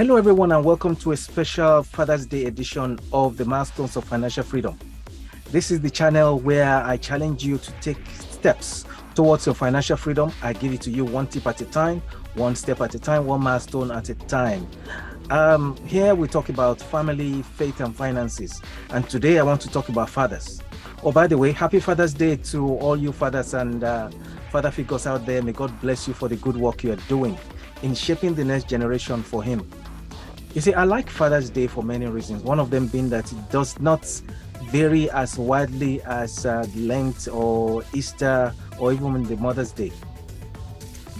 Hello, everyone, and welcome to a special Father's Day edition of the Milestones of Financial Freedom. This is the channel where I challenge you to take steps towards your financial freedom. I give it to you one tip at a time, one step at a time, one milestone at a time. Here we talk about family, faith, and finances. And today I want to talk about fathers. Oh, by the way, happy Father's Day to all you fathers and father figures out there. May God bless you for the good work you are doing in shaping the next generation for Him. You see, I like Father's Day for many reasons. One of them being that it does not vary as widely as Lent or Easter or even the Mother's Day.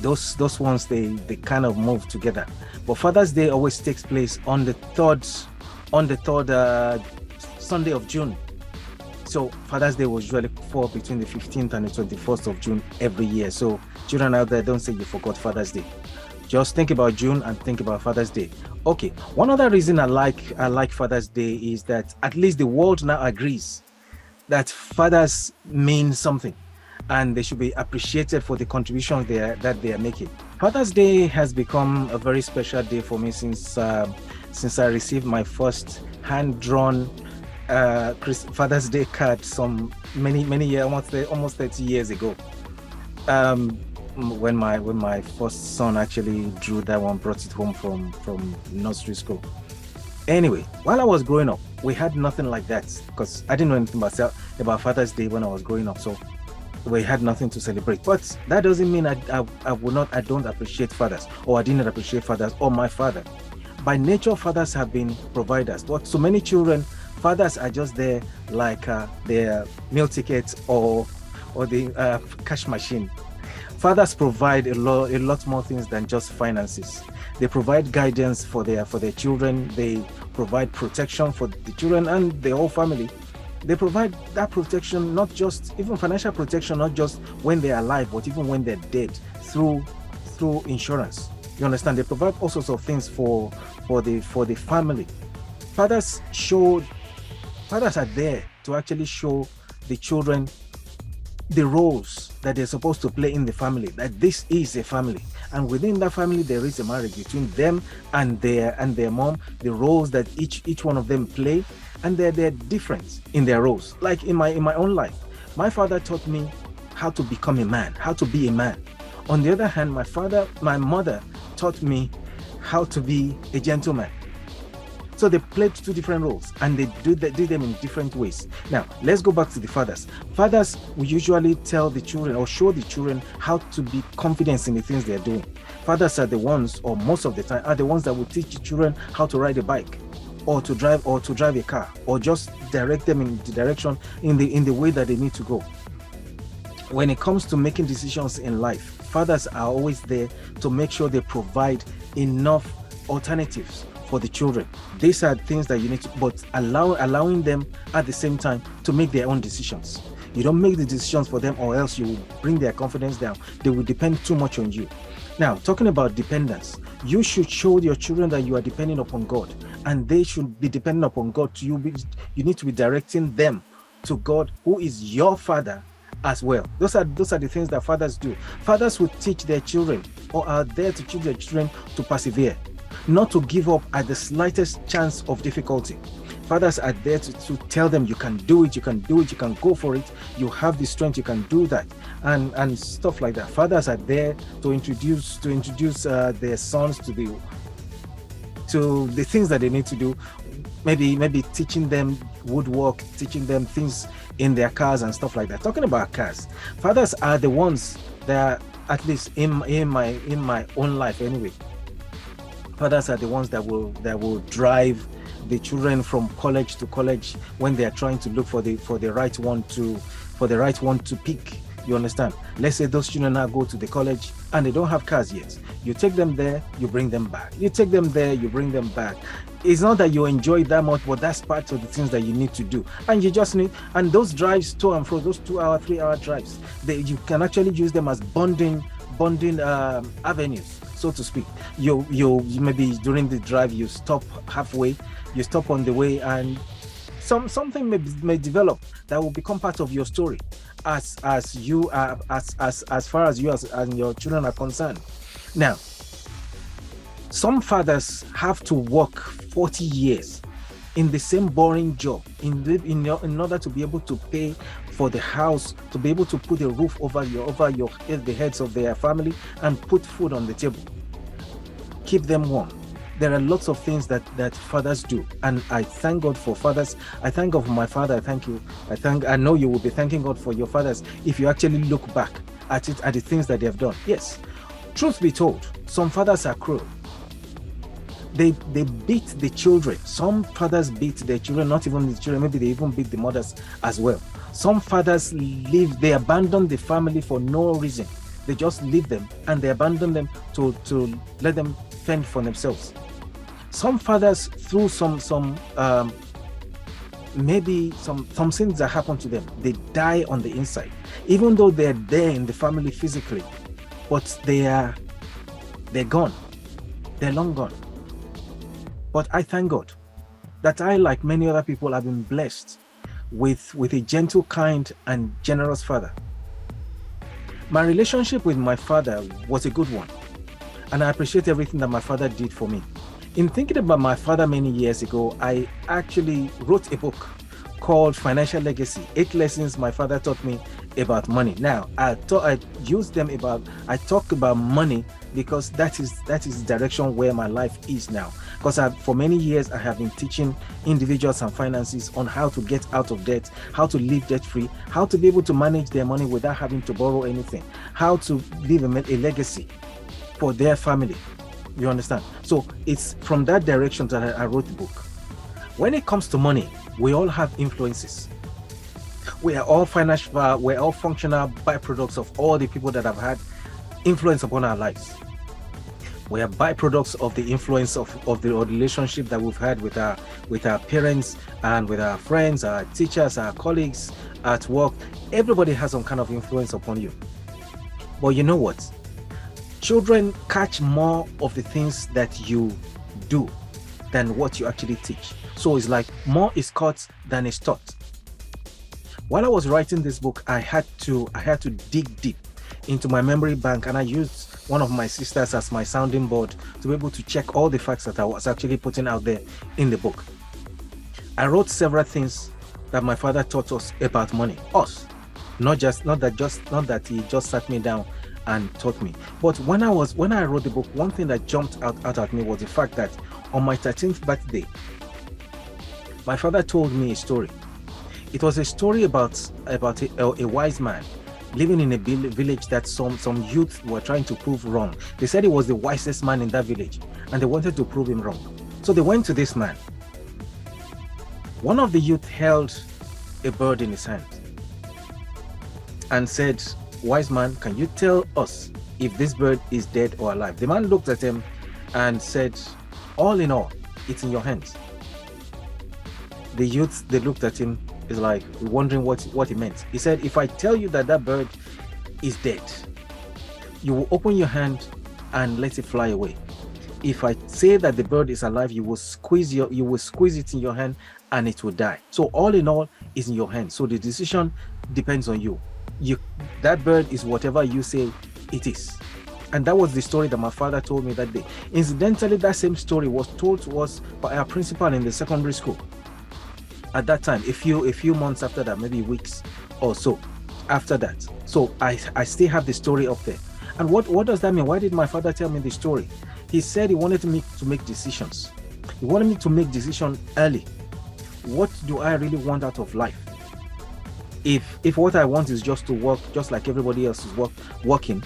Those ones, they kind of move together. But Father's Day always takes place on the third Sunday of June. So Father's Day was usually fall between the 15th and the 21st of June every year. So children out there, don't say you forgot Father's Day. Just think about June and think about Father's Day. Okay, one other reason I like Father's Day is that at least the world now agrees that fathers mean something and they should be appreciated for the contributions that they are making. Father's Day has become a very special day for me since I received my first hand-drawn Father's Day card some many years, almost 30 years ago. When my first son actually drew that one, brought it home from nursery school. Anyway, while I was growing up, we had nothing like that because I didn't know anything about Father's Day when I was growing up. So we had nothing to celebrate. But that doesn't mean I don't appreciate fathers, or I didn't appreciate fathers or my father. By nature, fathers have been providers. But so many children, fathers are just there like their meal tickets or the cash machine. Fathers provide a lot more things than just finances. They provide guidance for their children. They provide protection for the children and the whole family. They provide that protection, not just even financial protection, not just when they are alive, but even when they're dead through insurance. You understand? They provide all sorts of things for the family. Fathers are there to actually show the children the roles that they're supposed to play in the family, that this is a family, and within that family there is a marriage between them and their mom, the roles that each one of them play, and they're different in their roles. Like in my own life, my father taught me how to become a man, how to be a man. On the other hand, my mother taught me how to be a gentleman. So they played two different roles and they did them in different ways. Now, let's go back to the fathers. Fathers will usually tell the children or show the children how to be confident in the things they're doing. Fathers are the ones, or most of the time, are the ones that will teach the children how to ride a bike or to drive a car, or just direct them in the direction in the way that they need to go. When it comes to making decisions in life, fathers are always there to make sure they provide enough alternatives for the children. These are things that you need to, but allowing them at the same time to make their own decisions. You don't make the decisions for them, or else you will bring their confidence down. They will depend too much on you. Now, talking about dependence, you should show your children that you are depending upon God, and they should be dependent upon God to you. You need to be directing them to God, who is your father as well. Those are the things that fathers do. Fathers will teach their children, or are there to teach their children to persevere, not to give up at the slightest chance of difficulty. Fathers are there to tell them you can do it, you can go for it, you have the strength, you can do that, and stuff like that. Fathers are there to introduce their sons to the things that they need to do. Maybe teaching them woodwork, teaching them things in their cars and stuff like that. Talking about cars, fathers are the ones that, at least in my own life anyway, fathers are the ones that will drive the children from college to college when they are trying to look for the right one to pick. You understand? Let's say those children now go to the college and they don't have cars yet. You take them there, you bring them back. You take them there, you bring them back. It's not that you enjoy it that much, but that's part of the things that you need to do. And you just need, and those drives to and fro, those 2-hour, 3-hour drives, you can actually use them as bonding avenues, so to speak. You maybe during the drive you stop halfway, you stop on the way, and something may develop that will become part of your story as you are as far as you and your children are concerned. Now, Some fathers have to work 40 years in the same boring job in order to be able to pay for the house, to be able to put a roof over the heads of their family and put food on the table, keep them warm. There are lots of things that fathers do, and I thank God for fathers. I thank God for my father. I thank you. I know you will be thanking God for your fathers if you actually look back at the things that they have done. Yes, truth be told, some fathers are cruel. They beat the children. Some fathers beat their children, not even the children, maybe they even beat the mothers as well. Some fathers they abandon the family for no reason. They just leave them and they abandon them to let them fend for themselves. Some fathers, through maybe some things that happen to them, they die on the inside, even though they're there in the family physically, but they're gone. They're long gone. But I thank God that I, like many other people, have been blessed with a gentle, kind, and generous father. My relationship with my father was a good one, and I appreciate everything that my father did for me. In thinking about my father many years ago, I actually wrote a book called Financial Legacy: 8 Lessons My Father Taught Me About Money. Now, I talk about money because that is the direction where my life is now. Because for many years, I have been teaching individuals and finances on how to get out of debt, how to live debt-free, how to be able to manage their money without having to borrow anything, how to leave a legacy for their family. You understand? So it's from that direction that I wrote the book. When it comes to money, we all have influences. We are all we're all functional byproducts of all the people that have had influence upon our lives. We are byproducts of the influence of the relationship that we've had with our parents and with our friends, our teachers, our colleagues at work. Everybody has some kind of influence upon you. But you know what? Children catch more of the things that you do than what you actually teach. So it's like more is caught than is taught. While I was writing this book, I had to dig deep into my memory bank, and I used one of my sisters as my sounding board to be able to check all the facts that I was actually putting out there in the book. I wrote several things that my father taught us about money. Us. Not that he just sat me down and taught me. But when I wrote the book, one thing that jumped out at me was the fact that on my 13th birthday, my father told me a story. It was a story about a wise man living in a village that some youth were trying to prove wrong. They said he was the wisest man in that village, and they wanted to prove him wrong. So they went to this man. One of the youth held a bird in his hand and said, "Wise man, can you tell us if this bird is dead or alive?" The man looked at him and said, "All in all, it's in your hands." The youth, they looked at him, is like wondering what he meant. He said, "If I tell you that bird is dead, you will open your hand and let it fly away. If I say that the bird is alive, you will squeeze it in your hand and it will die. So all in all is in your hand. So the decision depends on you. That bird is whatever you say it is." And that was the story that my father told me that day. Incidentally, that same story was told to us by our principal in the secondary school at that time, a few months after that, maybe weeks or so after that. So I still have the story up there. And what does that mean? Why did my father tell me the story? He said he wanted me to make decisions. He wanted me to make decisions early. What do I really want out of life? If what I want is just to work just like everybody else is working,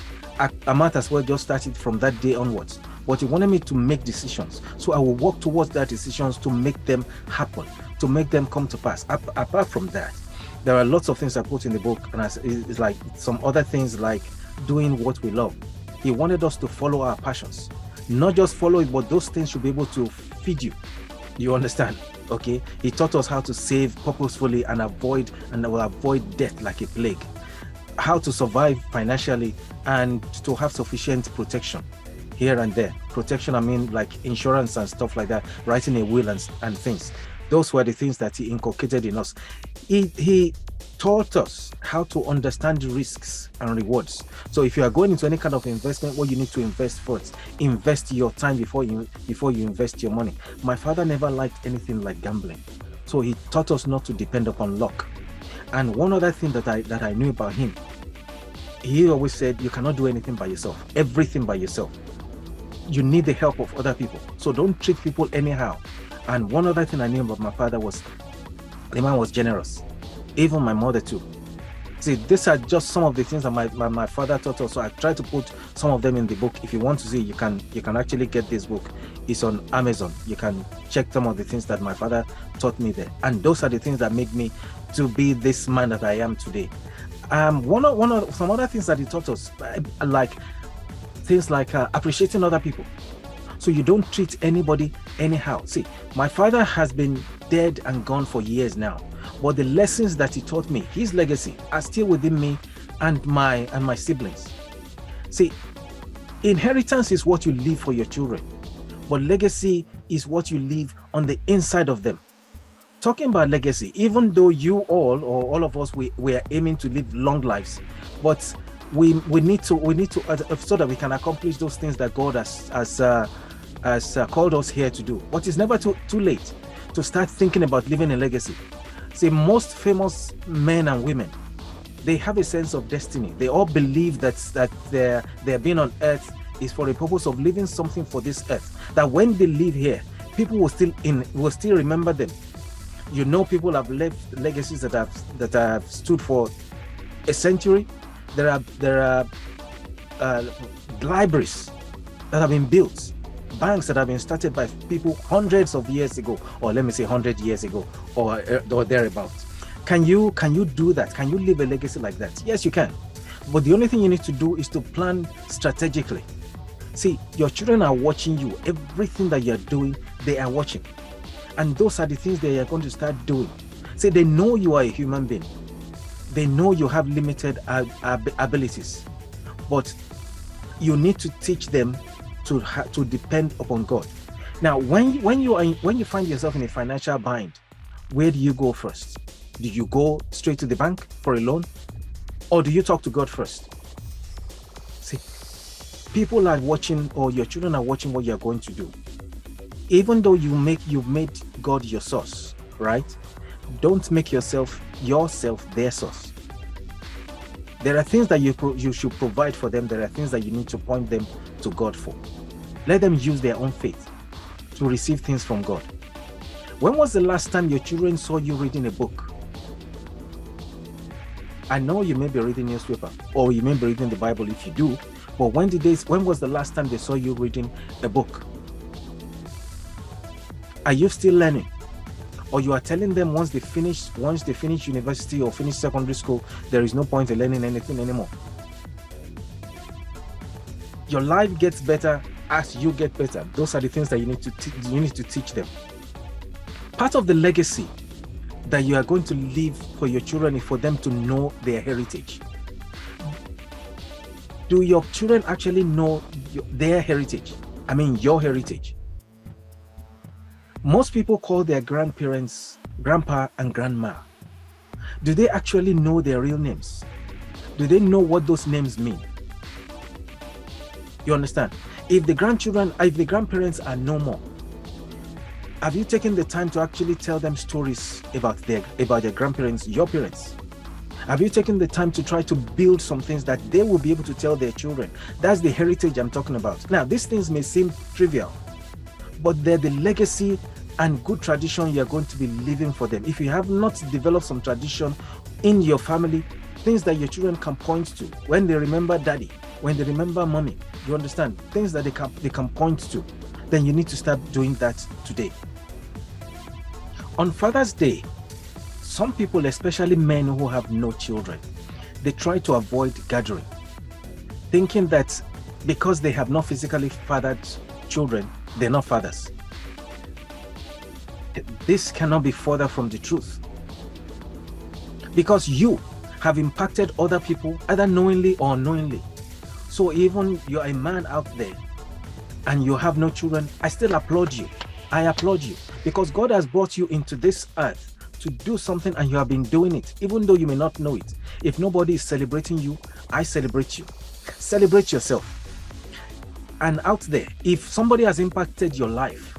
I might as well just start it from that day onwards. But he wanted me to make decisions, so I will work towards that decisions to make them happen, to make them come to pass. Apart from that, there are lots of things I put in the book, and it's like some other things like doing what we love. He wanted us to follow our passions, not just follow it, but those things should be able to feed you. You understand? Okay. He taught us how to save purposefully and avoid debt like a plague, how to survive financially and to have sufficient protection here and there. Protection, I mean like insurance and stuff like that, writing a will and things. Those were the things that he inculcated in us. He taught us how to understand the risks and rewards. So if you are going into any kind of investment, what you need to invest first, invest your time before you invest your money. My father never liked anything like gambling, so he taught us not to depend upon luck. And one other thing that I knew about him, he always said, you cannot do anything by yourself, everything by yourself. You need the help of other people, so don't treat people anyhow. And one other thing I knew about my father was the man was generous. Even my mother too. See, these are just some of the things that my father taught us. So I try to put some of them in the book. If you want to see, you can actually get this book. It's on Amazon. You can check some of the things that my father taught me there. And those are the things that make me to be this man that I am today. Some other things that he taught us, like things like appreciating other people. So you don't treat anybody anyhow. See, my father has been dead and gone for years now, but the lessons that he taught me, his legacy, are still within me and my siblings. See, inheritance is what you leave for your children, but legacy is what you leave on the inside of them. Talking about legacy, even though you all of us, we are aiming to live long lives, but we need to so that we can accomplish those things that God has called us here to do. But it's never too late to start thinking about living a legacy. See, most famous men and women, they have a sense of destiny. They all believe that their being on earth is for the purpose of living something for this earth. That when they live here, people will still remember them. You know, people have left legacies that have stood for a century. There are libraries that have been built, banks that have been started by people hundreds of years ago, or let me say 100 years ago, or thereabouts. Can you do that? Can you leave a legacy like that? Yes, you can. But the only thing you need to do is to plan strategically. See, your children are watching you. Everything that you're doing, they are watching. And those are the things they are going to start doing. See, they know you are a human being. They know you have limited abilities. But you need to teach them to depend upon God. Now, when you find yourself in a financial bind, where do you go first? Do you go straight to the bank for a loan, or do you talk to God first? See, people are watching, or your children are watching what you are going to do. Even though you've made God your source, right? Don't make yourself their source. There are things that you should provide for them. There are things that you need to point them to God for. Let them use their own faith to receive things from God. When was the last time your children saw you reading a book? I know you may be reading newspaper, or you may be reading the Bible if you do, but when was the last time they saw you reading a book? Are you still learning? Or you are telling them once they finish university or finish secondary school, there is no point in learning anything anymore? Your life gets better as you get better. Those are the things that you need to teach them. Part of the legacy that you are going to leave for your children is for them to know their heritage. Do your children actually know their heritage? I mean, your heritage. Most people call their grandparents grandpa and grandma. Do they actually know their real names? Do they know what those names mean? You understand? If the grandparents are no more, have you taken the time to actually tell them stories about their grandparents, your parents? Have you taken the time to try to build some things that they will be able to tell their children? That's the heritage I'm talking about. Now, these things may seem trivial, but they're the legacy and good tradition you're going to be leaving for them. If you have not developed some tradition in your family, things that your children can point to when they remember daddy, when they remember mommy, you understand, things that they can point to, then you need to start doing that today. On Father's Day, some people, especially men who have no children, they try to avoid gathering, thinking that because they have not physically fathered children, they're not fathers. This cannot be further from the truth, because you have impacted other people either knowingly or unknowingly. So even you're a man out there and you have no children, I still applaud you. I applaud you, because God has brought you into this earth to do something and you have been doing it, even though you may not know it. If nobody is celebrating you, I celebrate you. Celebrate yourself. And out there, if somebody has impacted your life,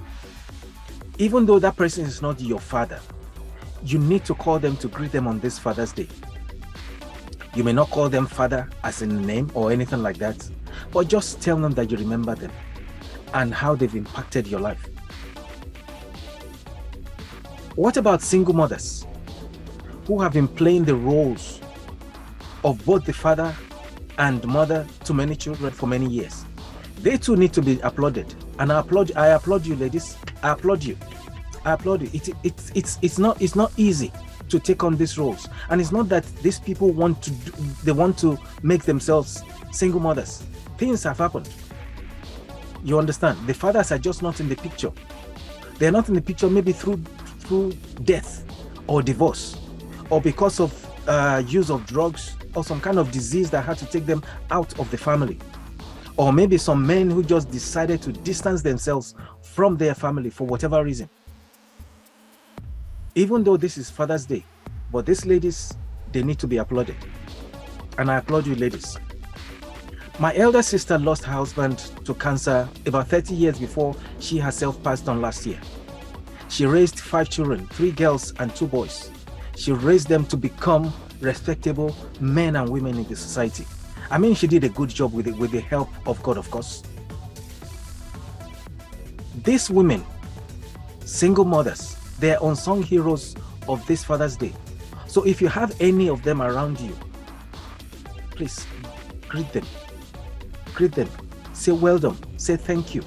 even though that person is not your father, you need to call them to greet them on this Father's Day. You may not call them father as in name or anything like that, but just tell them that you remember them and how they've impacted your life. What about single mothers who have been playing the roles of both the father and mother to many children for many years? They too need to be applauded. And I applaud you, ladies. I applaud you. I applaud you. It's not easy to take on these roles. And it's not that these people want to make themselves single mothers. Things have happened. You understand? The fathers are just not in the picture. They're not in the picture maybe through death or divorce, or because of use of drugs or some kind of disease that had to take them out of the family, or maybe some men who just decided to distance themselves from their family for whatever reason. Even though this is Father's Day, but these ladies, they need to be applauded. And I applaud you, ladies. My elder sister lost her husband to cancer about 30 years before she herself passed on last year. She raised 5 children, 3 girls and 2 boys. She raised them to become respectable men and women in the society. I mean, she did a good job with the help of God, of course. These women, single mothers, they're unsung heroes of this Father's Day. So if you have any of them around you, please greet them. Greet them. Say well done. Say thank you.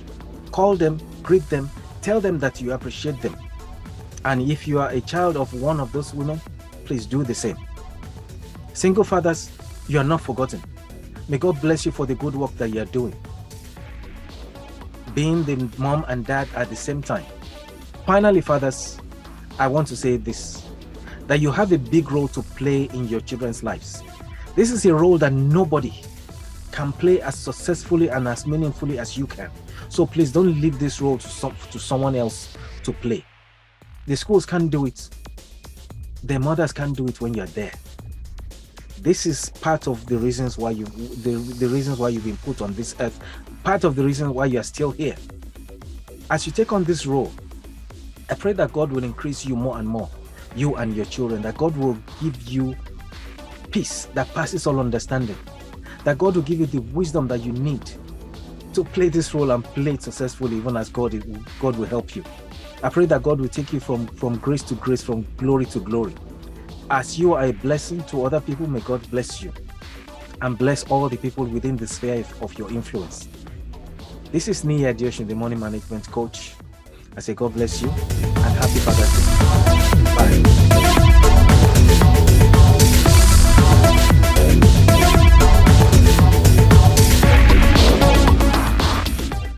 Call them, greet them, tell them that you appreciate them. And if you are a child of one of those women, please do the same. Single fathers, you are not forgotten. May God bless you for the good work that you are doing. Being the mom and dad at the same time. Finally, fathers, I want to say this, that you have a big role to play in your children's lives. This is a role that nobody can play as successfully and as meaningfully as you can. So please don't leave this role to someone else to play. The schools can't do it. Their mothers can't do it when you're there. This is part of the reasons why the reasons why you've been put on this earth. Part of the reason why you are still here. As you take on this role, I pray that God will increase you more and more, you and your children, that God will give you peace that passes all understanding, that God will give you the wisdom that you need to play this role and play it successfully, even as God will help you. I pray that God will take you from grace to grace, from glory to glory. As you are a blessing to other people, may God bless you and bless all the people within the sphere of your influence. This is Niyi, the Money Management Coach. I say God bless you and happy Father's Day.